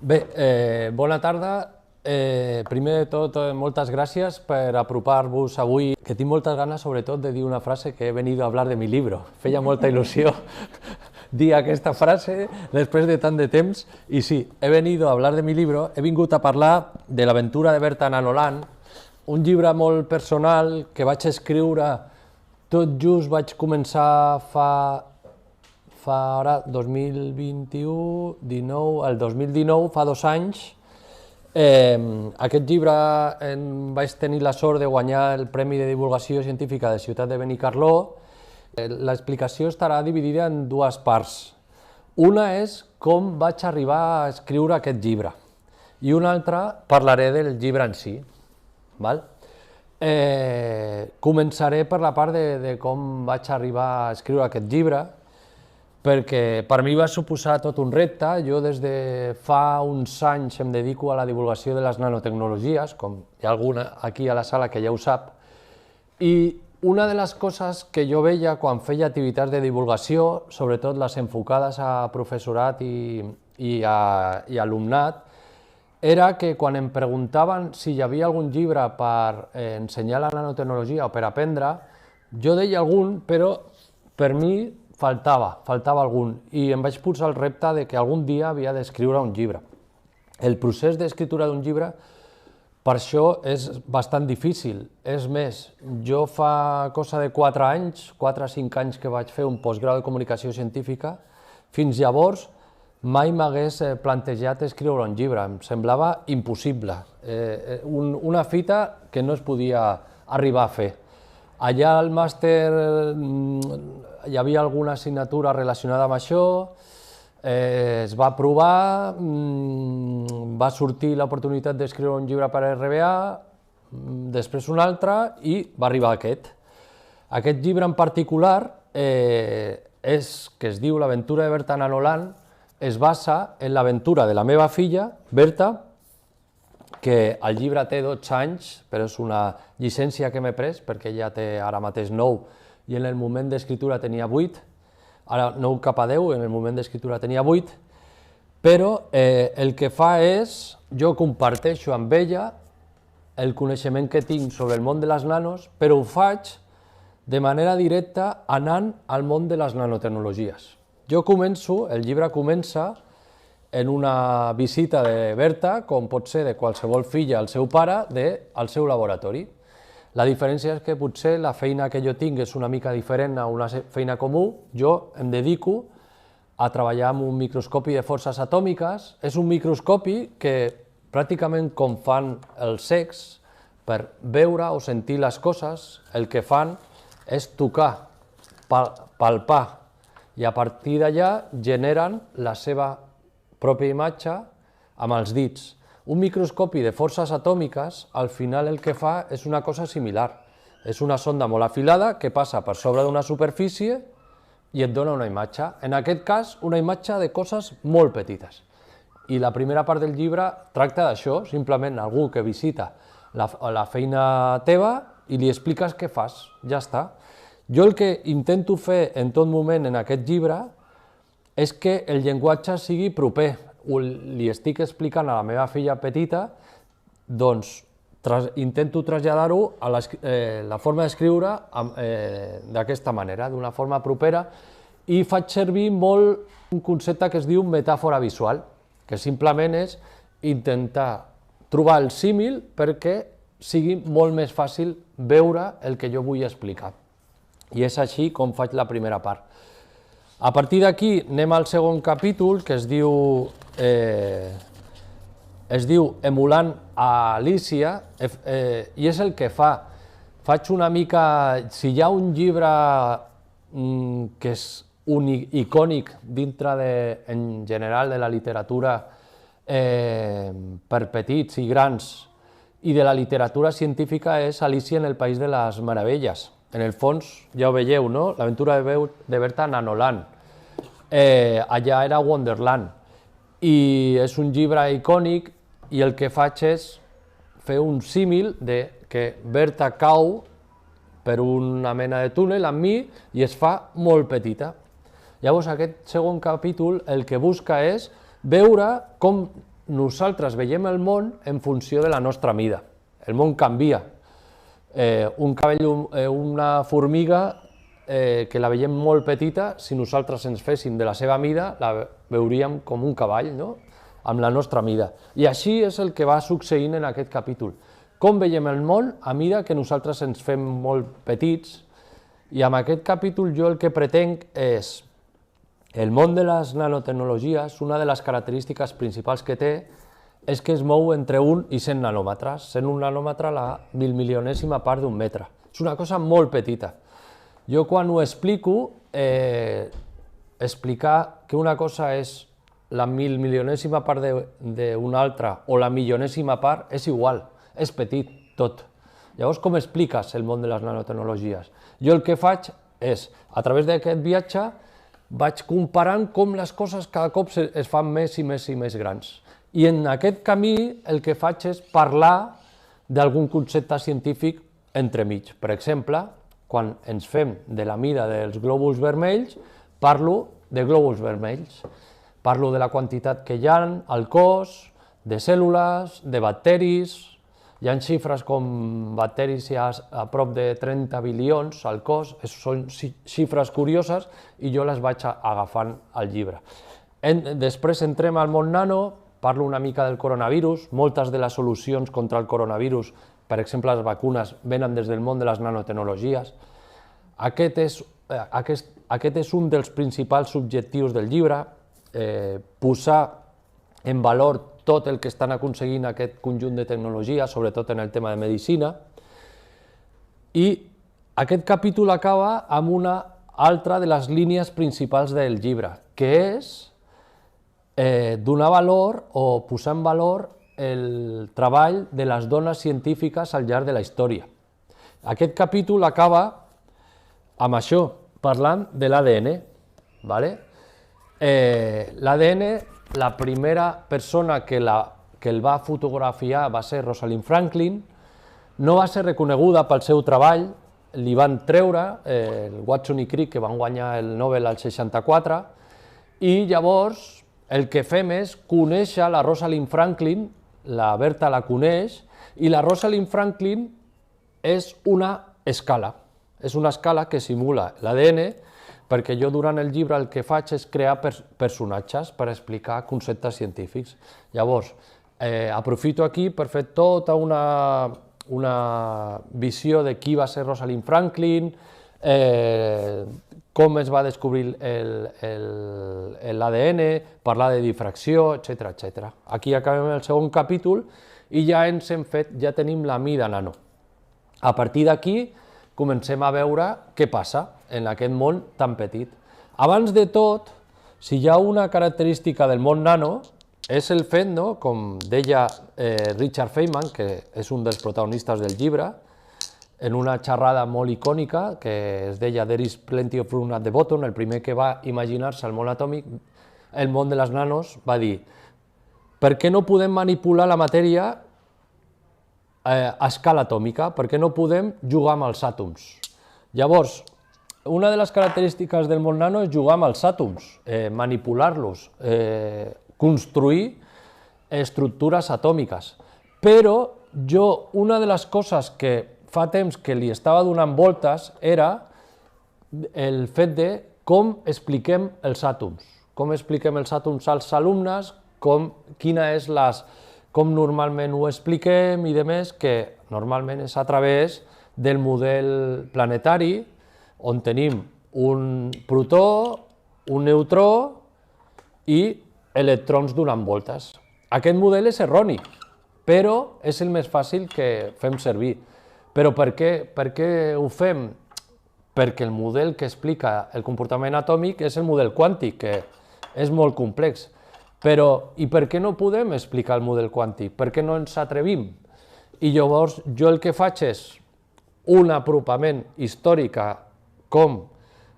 Bé, bona tarda. Primer de tot, moltes gràcies per apropar-vos avui, que tinc moltes ganes, sobretot, de dir una frase que he venido a hablar de mi libro. Feia molta il·lusió dir aquesta frase després de tant de temps, i sí, he venido a hablar de mi libro, he vingut a parlar de l'aventura de Berta Nanolan, un llibre molt personal que vaig escriure tot just vaig començar ara, 2021, el 2019, fa 2 anys. Aquest llibre vaig tenir la sort de guanyar el Premi de Divulgació Científica de Ciutat de Benicarló. L'explicació estarà dividida en 2 parts. Una és com vaig arribar a escriure aquest llibre i una altra parlaré del llibre en si. Començaré per la part de com vaig arribar a escriure aquest llibre, perquè per mi va suposar tot un repte. Jo des de fa uns anys em dedico a la divulgació de les nanotecnologies, com hi ha alguna aquí a la sala que ja ho sap, i una de les coses que jo veia quan feia activitats de divulgació, sobretot les enfocades a professorat i alumnat, era que quan em preguntaven si hi havia algun llibre per ensenyar la nanotecnologia o per aprendre, jo deia algun, però per mi faltava algun, i em vaig posar el repte de que algun dia havia d'escriure un llibre. El procés d'escriptura d'un llibre, per això, és bastant difícil. És més, jo fa cosa de 4 anys, 4 o 5 anys que vaig fer un postgrau de comunicació científica, fins llavors mai m'hagués plantejat escriure un llibre, em semblava impossible, una fita que no es podia arribar a fer. Allà al màster hi havia alguna assignatura relacionada amb això, es va aprovar, va sortir l'oportunitat d'escriure un llibre per a RBA, després un altre i va arribar aquest. Aquest llibre en particular, que es diu L'aventura de Berta Nanolan, es basa en l'aventura de la meva filla, Berta, que el llibre té 12 anys, però és una llicència que m'he pres, perquè ella té ara mateix 9, i en el moment d'escriptura tenia 8, ara 9 cap a 10, en el moment d'escriptura tenia 8, però el que fa és, jo comparteixo amb ella el coneixement que tinc sobre el món de les nanos, però ho faig de manera directa anant al món de les nanotecnologies. Jo començo, el llibre comença en una visita de Berta, com pot ser de qualsevol filla al seu pare, al seu laboratori. La diferència és que potser la feina que jo tinc és una mica diferent a una feina comú. Jo em dedico a treballar amb un microscopi de forces atòmiques. És un microscopi que, pràcticament com fan els cecs, per veure o sentir les coses, el que fan és tocar, palpar, i a partir d'allà generen la seva pròpia imatge amb els dits. Un microscopi de forces atòmiques, al final el que fa és una cosa similar. És una sonda molt afilada que passa per sobre d'una superfície i et dona una imatge. En aquest cas, una imatge de coses molt petites. I la primera part del llibre tracta d'això, simplement algú que visita la feina teva i li expliques què fas, ja està. Jo el que intento fer en tot moment en aquest llibre és que el llenguatge sigui proper. Li estic explicant a la meva filla petita, doncs intento traslladar-ho a la forma d'escriure d'aquesta manera, d'una forma propera, i faig servir molt un concepte que es diu metàfora visual, que simplement és intentar trobar el símil perquè sigui molt més fàcil veure el que jo vull explicar. I és així com faig la primera part. A partir d'aquí anem al segon capítol, que es diu Emulant a Alícia, i és el que fa. Faig una mica, si hi ha un llibre que és icònic dintre, en general, de la literatura per petits i grans i de la literatura científica, és Alícia en el País de les Meravelles. En el fons, ja ho veieu, no? L'aventura de Berta Nanolan. Allà era Wonderland. I és un llibre icònic i el que faig és fer un símil de que Berta cau per una mena de túnel amb mi i es fa molt petita. Llavors aquest segon capítol el que busca és veure com nosaltres veiem el món en funció de la nostra mida. El món canvia. Una formiga que la veiem molt petita, si nosaltres ens féssim de la seva mida, la veuríem com un cavall, no? Amb la nostra mida. I així és el que va succeint en aquest capítol. Com veiem el món a mida que nosaltres ens fem molt petits, i amb aquest capítol jo el que pretenc és el món de les nanotecnologies. Una de les característiques principals que té és que es mou entre 1 i 100 nanòmetres, sent un nanòmetre la milmilionèsima part d'un metre. És una cosa molt petita. Jo quan ho explico, explicar que una cosa és la milmilionèsima part d'una altra o la milionèsima part és igual, és petit tot. Llavors, com expliques el món de les nanotecnologies? Jo el que faig és, a través d'aquest viatge, vaig comparant com les coses cada cop es fan més i més i més grans. I en aquest camí el que faig és parlar d'algun concepte científic entremig. Per exemple, quan ens fem de la mida dels glòbuls vermells, parlo de glòbuls vermells. Parlo de la quantitat que hi ha al cos, de cèl·lules, de bacteris. Hi ha xifres com bacteris hi ha a prop de 30 bilions al cos, són xifres curioses i jo les vaig agafant al llibre. Després entrem al món nano, parlo una mica del coronavirus. Moltes de les solucions contra el coronavirus, per exemple les vacunes, venen des del món de les nanotecnologies. Aquest és un dels principals objectius del llibre, posar en valor tot el que estan aconseguint aquest conjunt de tecnologies, sobretot en el tema de medicina. I aquest capítol acaba amb una altra de les línies principals del llibre, que és donar valor o posar en valor el treball de les dones científiques al llarg de la història. Aquest capítol acaba amb això, parlant de l'ADN. L'ADN, la primera persona que el va fotografiar va ser Rosalind Franklin. No va ser reconeguda pel seu treball, li van treure el Watson i Crick, que van guanyar el Nobel al 64, i llavors el que fem és conèixer la Rosalind Franklin, la Berta la coneix, i la Rosalind Franklin és una escala que simula l'ADN, perquè jo durant el llibre el que faig és crear personatges per explicar conceptes científics. Llavors, aprofito aquí per fer tota una visió de qui va ser Rosalind Franklin, com es va descobrir l'ADN, parlar de difracció, etc. Aquí acabem el segon capítol i ja tenim la mida nano. A partir d'aquí comencem a veure què passa en aquest món tan petit. Abans de tot, si hi ha una característica del món nano, és el fet, com deia Richard Feynman, que és un dels protagonistes del llibre, en una xerrada molt icònica que es deia There is plenty of room at the bottom, el primer que va imaginar-se el món atòmic, el món de les nanos, va dir: per què no podem manipular la matèria a escala atòmica? Per què no podem jugar amb els àtoms? Llavors, una de les característiques del món nano és jugar amb els àtoms, manipular-los, construir estructures atòmiques. Però una de les coses que fa temps que li estava donant voltes era el fet de com expliquem els àtoms. Com expliquem els àtoms als alumnes, com normalment ho expliquem i demés, que normalment és a través del model planetari, on tenim un protó, un neutró i electrons donant voltes. Aquest model és erroni, però és el més fàcil que fem servir. Però per què ho fem? Perquè el model que explica el comportament atòmic és el model quàntic, que és molt complex. Però, i per què no podem explicar el model quàntic? Per què no ens atrevim? I llavors jo el que faig és un apropament històric a com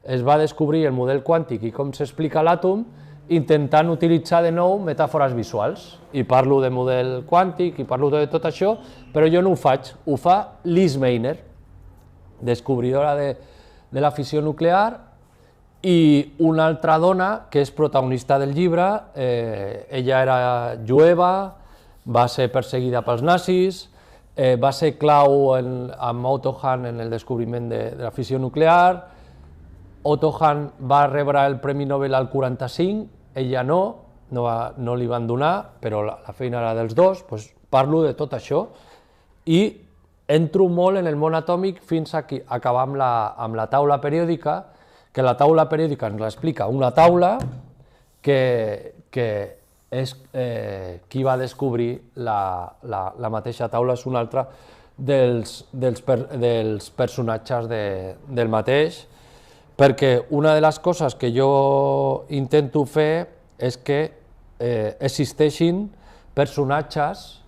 es va descobrir el model quàntic i com s'explica l'àtom, intentant utilitzar de nou metàfores visuals. I parlo de model quàntic, i parlo de tot això, però jo no ho faig, ho fa Liz Meitner, descobridora de la fissió nuclear, i una altra dona que és protagonista del llibre, ella era jueva, va ser perseguida pels nazis, va ser clau amb Otto Hahn en el descobriment de la fissió nuclear. Otto Hahn va rebre el Premi Nobel al 45, ella no li van donar, però la feina era dels dos. Doncs parlo de tot això i entro molt en el món atòmic fins a acabar amb la taula periòdica, que la taula periòdica ens l'explica una taula que és qui va descobrir la mateixa taula, és un altre dels personatges del mateix, perquè una de les coses que jo intento fer és que existeixin personatges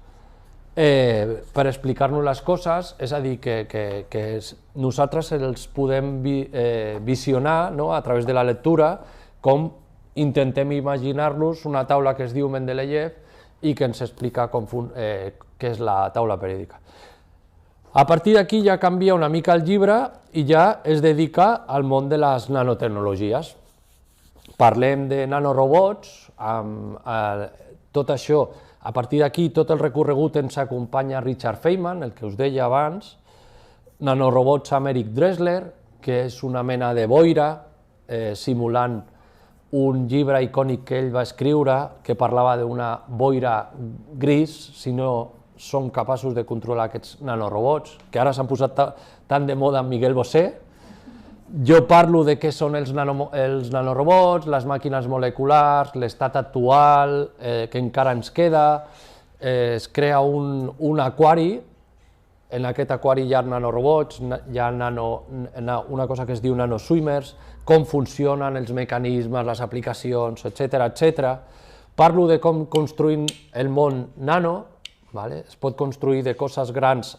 per explicar-nos les coses, és a dir, que nosaltres els podem visionar a través de la lectura, com intentem imaginar-nos una taula que es diu Mendeleev i que ens explica què és la taula periòdica. A partir d'aquí ja canvia una mica el llibre i ja es dedica al món de les nanotecnologies. Parlem de nanorobots, tot això, a partir d'aquí tot el recorregut ens acompanya Richard Feynman, el que us deia abans, nanorobots amb Eric Drexler, que és una mena de boira, simulant un llibre icònic que ell va escriure que parlava d'una boira gris, si no som capaços de controlar aquests nanorobots, que ara s'han posat tan de moda amb Miguel Bosé. Jo parlo de què són els nanorobots, les màquines moleculars, l'estat actual, que encara ens queda. Es crea un aquari, en aquest aquari hi ha nanorobots, hi ha una cosa que es diu nanoswimmers, com funcionen els mecanismes, les aplicacions, etc. Parlo de com construïm el món nano, es pot construir de coses grans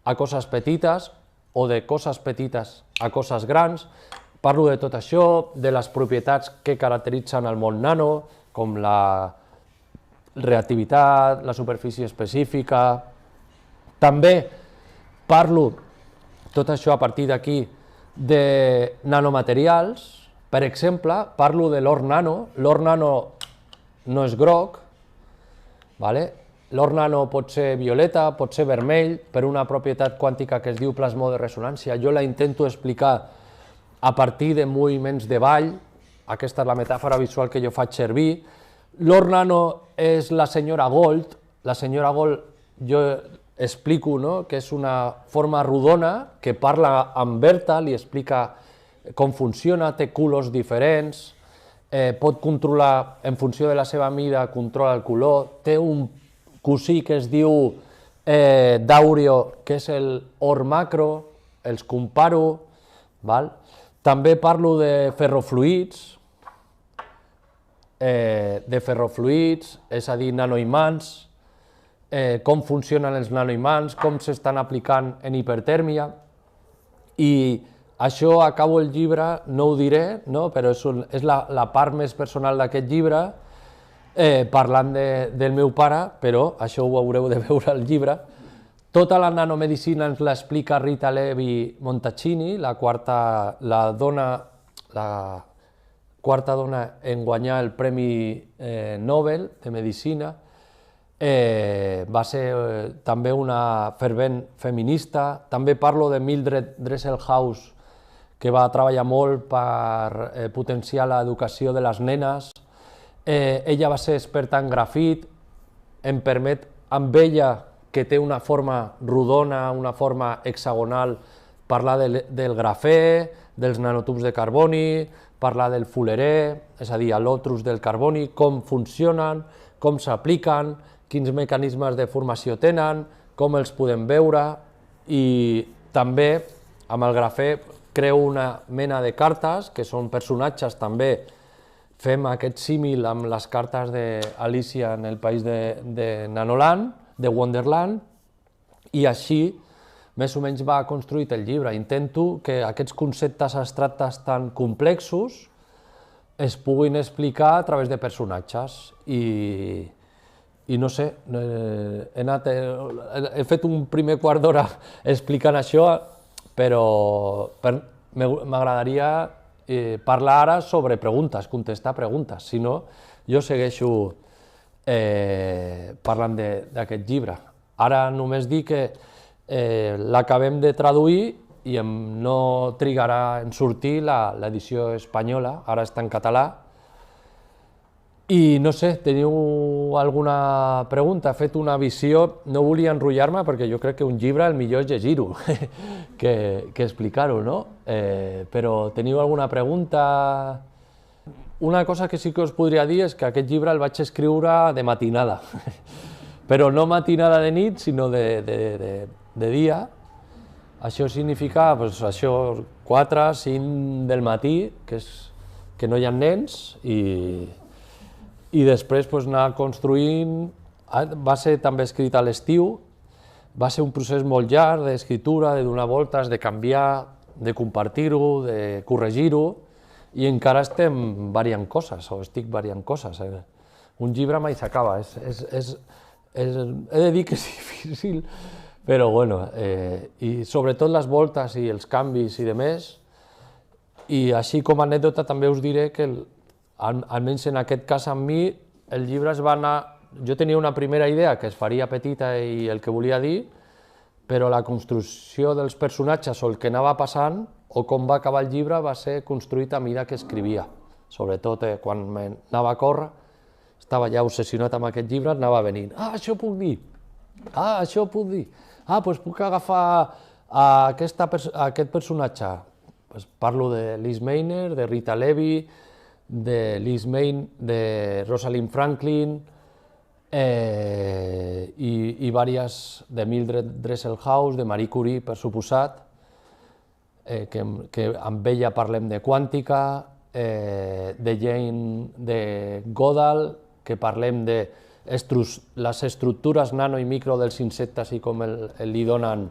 a coses petites, o de coses petites a coses grans. Parlo de tot això, de les propietats que caracteritzen el món nano, com la reactivitat, la superfície específica. També parlo, tot això a partir d'aquí, de nanomaterials. Per exemple, parlo de l'or nano. L'or nano no és groc, l'or nano pot ser violeta, pot ser vermell, per una propietat quàntica que es diu plasmó de ressonància. Jo la intento explicar a partir de moviments de ball, aquesta és la metàfora visual que jo faig servir. L'or nano és la senyora Gold. La senyora Gold, jo explico que és una forma rodona que parla amb Berta, li explica com funciona, té colors diferents, pot controlar, en funció de la seva mida, controla el color, té un cosí que es diu d'àureo, que és l'or macro, els comparo. També parlo de ferrofluids, és a dir, nanoimants, com funcionen els nanoimants, com s'estan aplicant en hipertèrmia, i això acabo el llibre, no ho diré, però és la part més personal d'aquest llibre, parlant del meu pare, però això ho haureu de veure al llibre. Tota la nanomedicina ens l'explica Rita Levi Montalcini, la quarta dona en guanyar el Premi Nobel de Medicina. Va ser també una fervent feminista. També parlo de Mildred Dresselhaus, que va treballar molt per potenciar l'educació de les nenes. Ella va ser experta en grafit, em permet amb ella, que té una forma rodona, una forma hexagonal, parlar del grafè, dels nanotubs de carboni, parlar del fulerè, és a dir, l'otrus del carboni, com funcionen, com s'apliquen, quins mecanismes de formació tenen, com els podem veure, i també amb el grafè creo una mena de cartes, que són personatges també. Fem aquest símil amb les cartes d'Alícia en el País de Nanoland, de Wonderland, i així més o menys va construït el llibre. Intento que aquests conceptes abstractes tan complexos es puguin explicar a través de personatges, i no sé, he fet un primer quart d'hora explicant això, però m'agradaria parlar ara sobre preguntes, contestar preguntes, si no, jo segueixo parlant d'aquest llibre. Ara només dic que l'acabem de traduir i no trigarà en sortir l'edició espanyola, ara està en català. I no sé, teniu alguna pregunta? He fet una visió, no volia enrotllar-me perquè jo crec que un llibre el millor és llegir-ho que explicar-ho, no? Però teniu alguna pregunta? Una cosa que sí que us podria dir és que aquest llibre el vaig escriure de matinada, però no matinada de nit, sinó de dia. Això significa, doncs, això, 4, 5 del matí, que no hi ha nens, i després anar construint. Va ser també escrit a l'estiu, va ser un procés molt llarg d'escriptura, de donar voltes, de canviar, de compartir-ho, de corregir-ho, i encara estem variant coses, o estic variant coses. Un llibre mai s'acaba, he de dir que és difícil, però bueno, i sobretot les voltes i els canvis i demés. I així com a anècdota també us diré que almenys en aquest cas amb mi, el llibre es va anar... Jo tenia una primera idea que es faria petita i el que volia dir, però la construcció dels personatges o el que anava passant o com va acabar el llibre va ser construït a mida que escrivia. Sobretot quan anava a córrer, estava ja obsessionat amb aquest llibre, anava venint. Això puc dir! Això puc dir! Doncs puc agafar aquest personatge. Parlo de Liz Meiner, de Rita Levy, de Liz Mayne, de Rosalind Franklin i diverses de Mildred Dresselhaus, de Marie Curie, per suposat, que amb ella parlem de quàntica, de Jane de Goodall, que parlem de les estructures nano i micro dels insectes i com li donen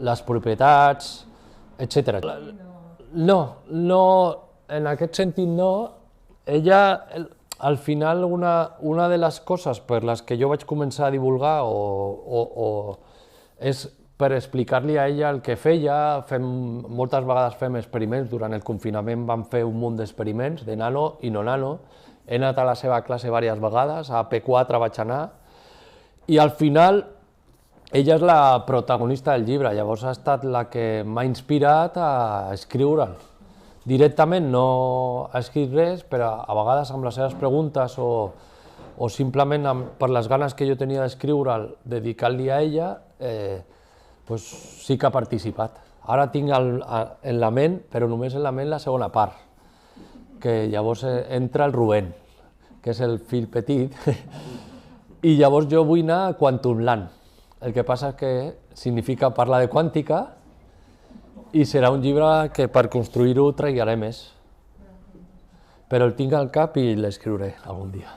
les propietats, etc. No, en aquest sentit no. Ella, al final, una de les coses per les que jo vaig començar a divulgar és per explicar-li a ella el que feia. Moltes vegades fem experiments, durant el confinament vam fer un munt d'experiments, de nano i no nano. He anat a la seva classe diverses vegades, a P4 vaig anar, i al final ella és la protagonista del llibre, llavors ha estat la que m'ha inspirat a escriure'l. Directament no ha escrit res, però a vegades amb les seves preguntes o simplement per les ganes que jo tenia d'escriure'l, dedicar-li a ella, sí que ha participat. Ara tinc en la ment, però només en la ment, la segona part, que llavors entra el Rubén, que és el fill petit, i llavors jo vull anar a Quantum Land. El que passa és que significa parlar de quàntica, i serà un llibre que per construir-ho trigaré més. Però el tinc al cap i l'escriuré algun dia.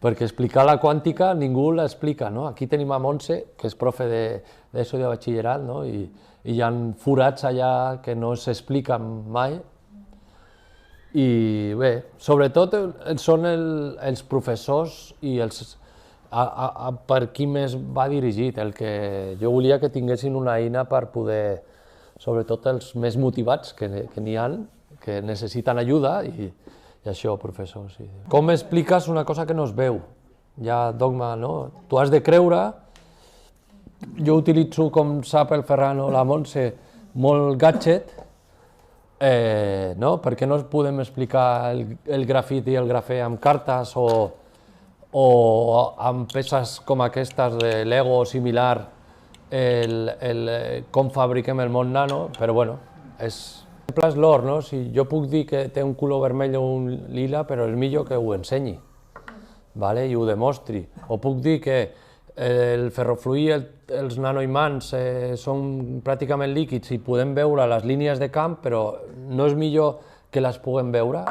Perquè explicar la quàntica ningú l'explica, no? Aquí tenim a Montse, que és profe d'ESO de batxillerat, no? I hi ha forats allà que no s'expliquen mai. I bé, sobretot són els professors i per qui més va dirigit, el que jo volia que tinguessin una eina per poder, sobretot els més motivats que n'hi ha, que necessiten ajuda, i això, professors. Com expliques una cosa que no es veu? Hi ha dogma, no? Tu has de creure. Jo utilitzo, com sap el Ferran o la Montse, molt gadget, no? Per què no podem explicar el grafit i el grafè amb cartes o amb peces com aquestes de Lego o similar, com fabriquem el món nano, però bueno, l'exemple és l'or, no? Si jo puc dir que té un color vermell o un lila, però és millor que ho ensenyi i ho demostri. O puc dir que el ferrofluí, els nanoimants són pràcticament líquids i podem veure les línies de camp, però no és millor que les puguem veure?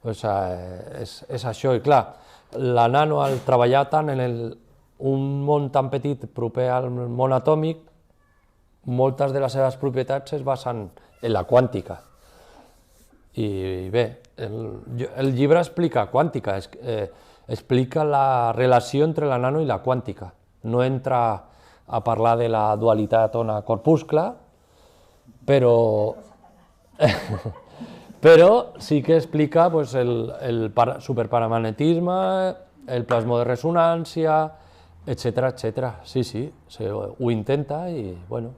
És això, i clar, la nano, al treballar tant en un món tan petit proper al món atòmic, moltes de les seves propietats es basen en la quàntica. I bé, el llibre explica quàntica, explica la relació entre la nano i la quàntica. No entra a parlar de la dualitat ona-corpuscle, però Però sí que explica pues, el superparamagnetisme, el plasma de ressonància, etcètera, etcètera. Sí, sí, ho intenta i, bueno,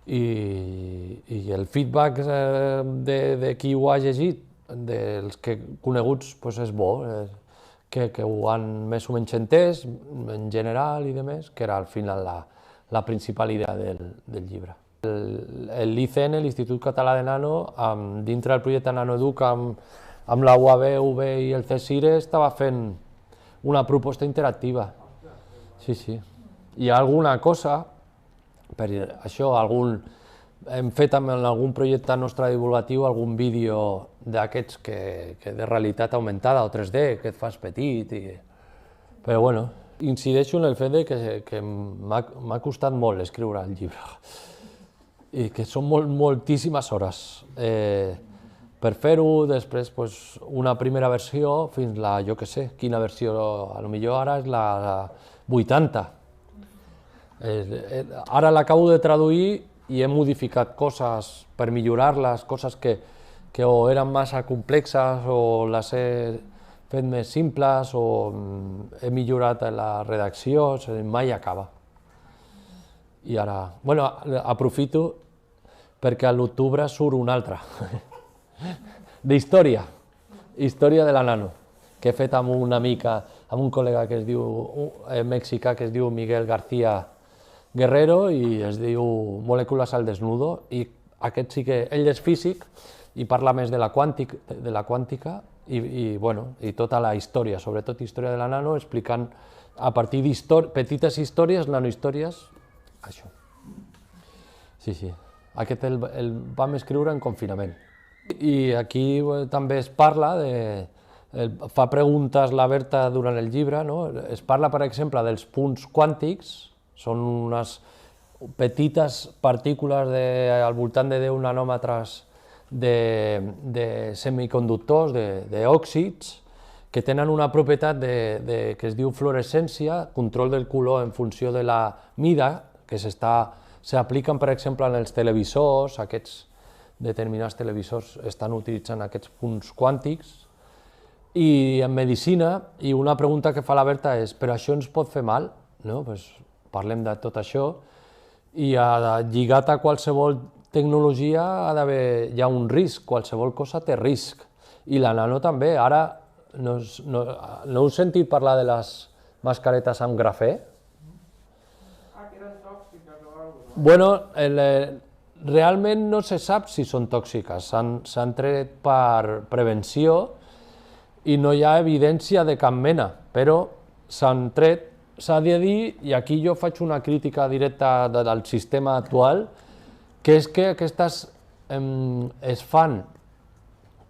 i el feedback de qui ho ha llegit, dels que coneguts, pues és bo, que ho han més o menys entès, en general i demés, que era al final la principal idea del llibre. L'ICN, l'Institut Català de Nano, dintre del projecte NanoEduc, amb la UAB, UB i el CSIRE, estava fent una proposta interactiva. Sí, sí. Hi ha alguna cosa, per això, hem fet en algun projecte nostre divulgatiu algun vídeo d'aquests que de realitat augmentada o 3D, que et fas petit, però bueno, incideixo en el fet que m'ha costat molt escriure el llibre i que són moltíssimes hores per fer-ho, després una primera versió fins la, jo què sé, quina versió, potser ara és la 80. Ara l'acabo de traduir i he modificat coses per millorar-les, coses que o eren massa complexes o les he fet més simples o he millorat la redacció, mai acaba. I ara, bueno, aprofito perquè a l'octubre surt un altre, d'història, història de la nano, que he fet amb un amic, amb un col·lega que es diu, mexicà, que es diu Miguel García Guerrero i es diu Molècules al desnudo, i aquest sí que, ell és físic i parla més de la quàntica i tota la història, sobretot història de la nano, explicant a partir de petites històries, nanohistòries, això. Sí, sí. Aquest el vam escriure en confinament. I aquí també es parla fa preguntes la Berta durant el llibre, es parla, per exemple, dels punts quàntics, són unes petites partícules al voltant de 10 nanòmetres de semiconductors, d'òxids, que tenen una propietat que es diu fluorescència, control del color en funció de la mida, que s'apliquen, per exemple, en els televisors, aquests determinats televisors estan utilitzant aquests punts quàntics, i en medicina, i una pregunta que fa la Berta és, però això ens pot fer mal? Parlem de tot això, i lligat a qualsevol tecnologia hi ha un risc, qualsevol cosa té risc, i la nano també. Ara, no heu sentit parlar de les mascaretes amb grafè? Bueno, realment no se sap si són tòxiques, s'han tret per prevenció i no hi ha evidència de cap mena, però s'han tret, s'ha de dir, i aquí jo faig una crítica directa del sistema actual, que és que aquestes es fan,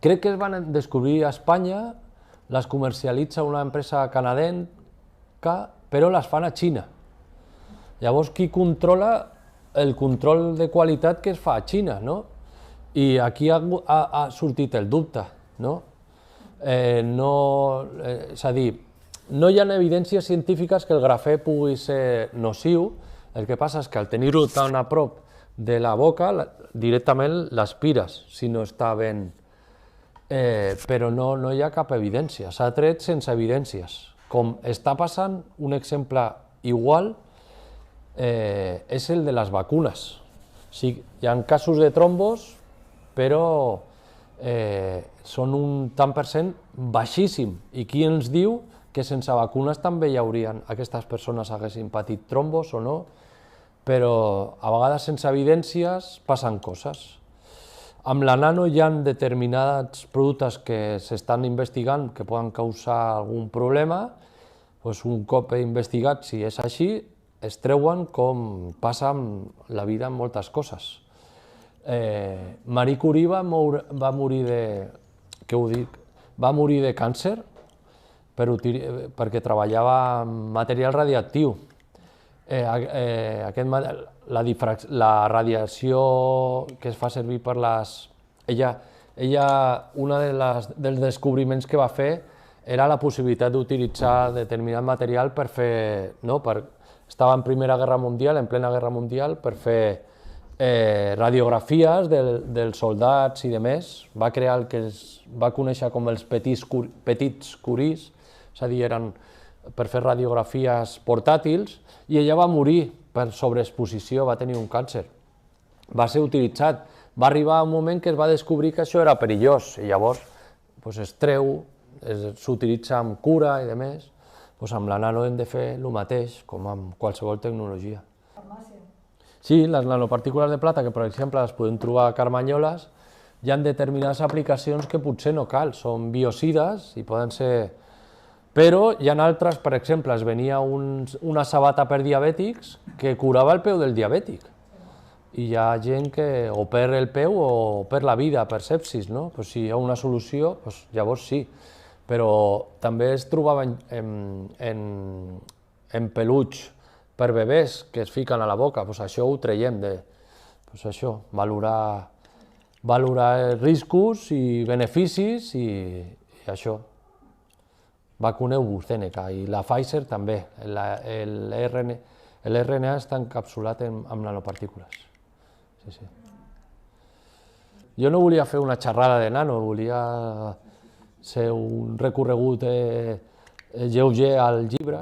crec que es van descobrir a Espanya, les comercialitza una empresa canadenca, però les fan a Xina. Llavors, qui controla el control de qualitat que es fa a Xina, no? I aquí ha sortit el dubte, no? És a dir, no hi ha evidències científiques que el grafè pugui ser nociu, el que passa és que al tenir-ho tan a prop de la boca, directament l'aspires, si no està ben... Però no hi ha cap evidència, s'ha tret sense evidències. Com està passant, un exemple igual és el de les vacunes. Hi ha casos de trombos, però són un tant per cent baixíssim. I qui ens diu que sense vacunes també hi haurien, aquestes persones haguessin patit trombos o no, però a vegades sense evidències passen coses. Amb la nano hi ha determinats productes que s'estan investigant que poden causar algun problema, un cop investigat si és així, es treuen com passa amb la vida en moltes coses. Marie Curie va morir de càncer perquè treballava amb material radioactiu. La radiació que es fa servir per les... Un dels descobriments que va fer era la possibilitat d'utilitzar determinat material per fer... Estava en Primera Guerra Mundial, en plena Guerra Mundial, per fer radiografies dels soldats i de més, va crear el que es va conèixer com els petits curís, és a dir, eren per fer radiografies portàtils, i ella va morir per sobreexposició, va tenir un càncer. Va ser utilitzat, va arribar un moment que es va descobrir que això era perillós, i llavors es treu, s'utilitza amb cura i de més, amb la nano hem de fer el mateix, com amb qualsevol tecnologia. Sí, les nanopartícules de plata, que per exemple les podem trobar a Carmanyoles, hi ha determinades aplicacions que potser no cal, són biocides i poden ser... Però hi ha altres, per exemple, es venia una sabata per diabètics que curava el peu del diabètic. I hi ha gent que o perd el peu o perd la vida per sepsis, no? Si hi ha una solució, llavors sí. Però també es trobava en peluix per bebès que es fiquen a la boca, això ho traiem de valorar riscos i beneficis i això. Vacuneu-vos, Seneca, i la Pfizer també. L'RNA està encapsulat amb nanopartícules. Jo no volia fer una xerrada de nano, volia ser un recorregut lleuger al llibre.